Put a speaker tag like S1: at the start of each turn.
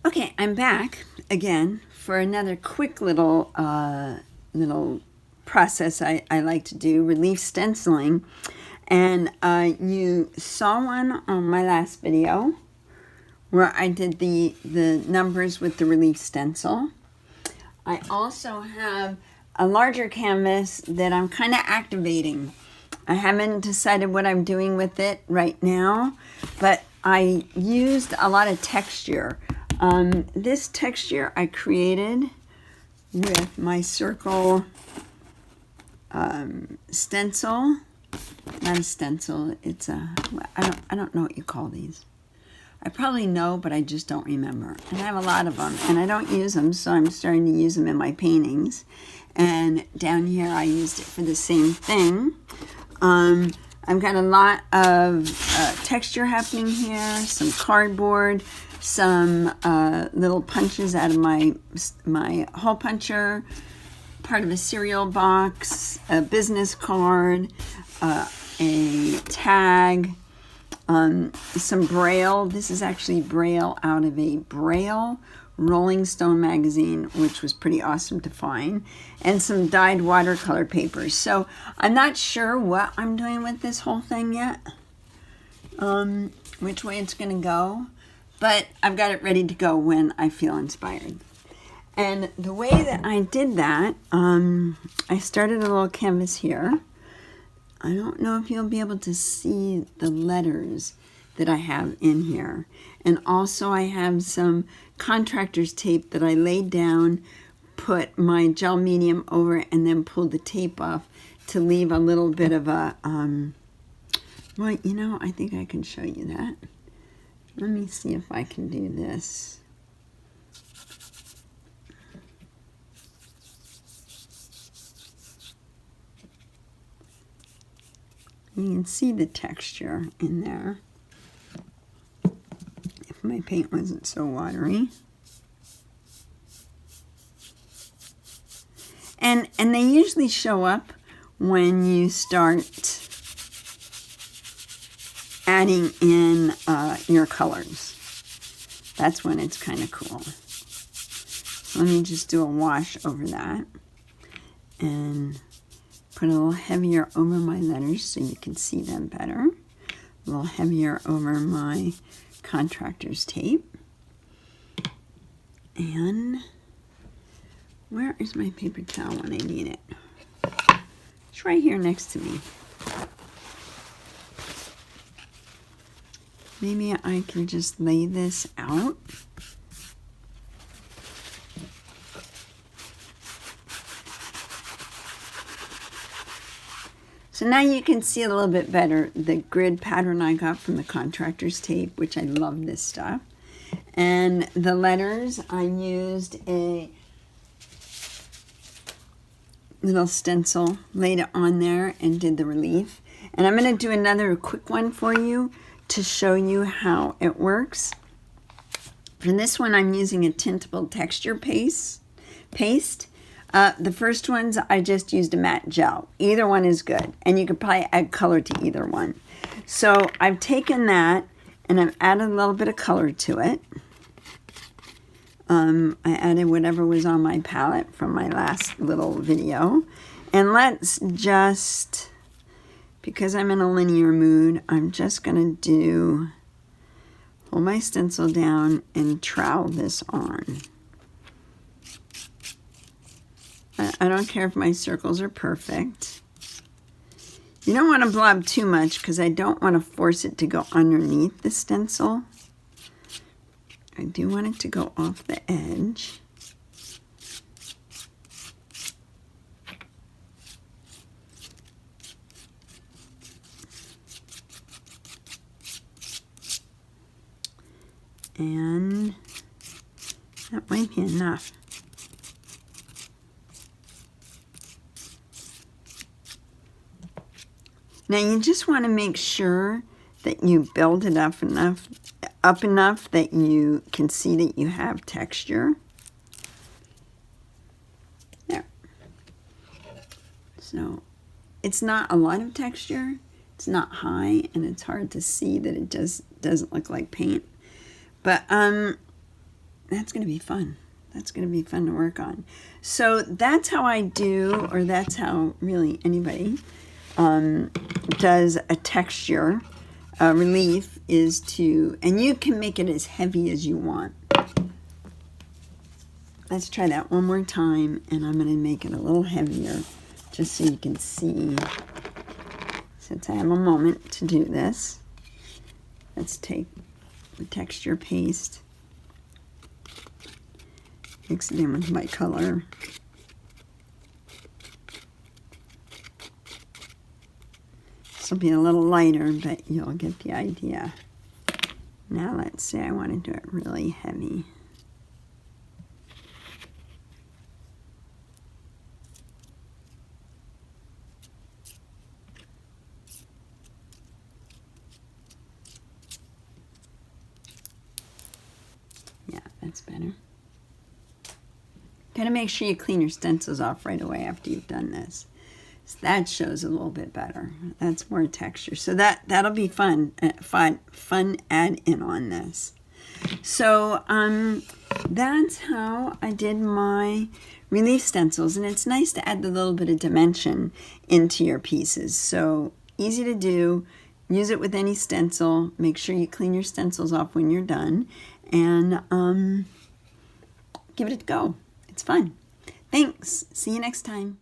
S1: Okay, I'm back again for another quick little process I like to do, relief stenciling. And you saw one on my last video where I did the numbers with the relief stencil. I also have a larger canvas that I'm kind of activating. I haven't decided what I'm doing with it right now, but I used a lot of texture. This texture I created with my circle stencil. Not a stencil, it's a, I don't know what you call these. I probably know, but I just don't remember. And I have a lot of them, and I don't use them, so I'm starting to use them in my paintings. And down here I used it for the same thing. I've got a lot of texture happening here, some cardboard, some little punches out of my hole puncher, part of a cereal box, a business card, a tag, some Braille. This is actually Braille out of a Braille Rolling Stone magazine, which was pretty awesome to find, and some dyed watercolor papers. So I'm not sure what I'm doing with this whole thing yet, which way it's going to go, but I've got it ready to go when I feel inspired. And the way that I did that, I started a little canvas here. I don't know if you'll be able to see the letters that I have in here. And also I have some contractor's tape that I laid down, put my gel medium over, and then pulled the tape off to leave a little bit of a, well, you know, I think I can show you that. Let me see if I can do this. You can see the texture in there. If my paint wasn't so watery. And they usually show up when you start adding in your colors. That's when it's kind of cool. So let me just do a wash over that and put a little heavier over my letters so you can see them better. A little heavier over my contractor's tape. And where is my paper towel when I need it? It's right here next to me. Maybe I can just lay this out. So now you can see a little bit better the grid pattern I got from the contractor's tape, which I love this stuff. And the letters, I used a little stencil, laid it on there, and did the relief. And I'm going to do another quick one for you to show you how it works. For this one, I'm using a tintable texture paste. The first ones, I just used a matte gel. Either one is good, and you could probably add color to either one. So I've taken that, and I've added a little bit of color to it. I added whatever was on my palette from my last little video. And let's just, because I'm in a linear mood, I'm just going to hold my stencil down and trowel this on. I don't care if my circles are perfect. You don't want to blob too much because I don't want to force it to go underneath the stencil. I do want it to go off the edge. And that might be enough. Now you just want to make sure that you build it up enough that you can see that you have texture. There. So it's not a lot of texture, it's not high, and it's hard to see that it just doesn't look like paint. But that's going to be fun. That's going to be fun to work on. So that's how I do, or that's how really anybody does a texture relief, is to, and you can make it as heavy as you want. Let's try that one more time, and I'm going to make it a little heavier just so you can see. Since I have a moment to do this, let's take the texture paste, mix it in with my color. This will be a little lighter, but you'll get the idea. Now let's say I want to do it really heavy. Yeah, that's better. Gotta make sure you clean your stencils off right away after you've done this. So that shows a little bit better. That's more texture. So that'll be fun add in on this. So that's how I did my relief stencils, and it's nice to add a little bit of dimension into your pieces. So easy to do. Use it with any stencil. Make sure you clean your stencils off when you're done, and give it a go. It's fun. Thanks. See you next time.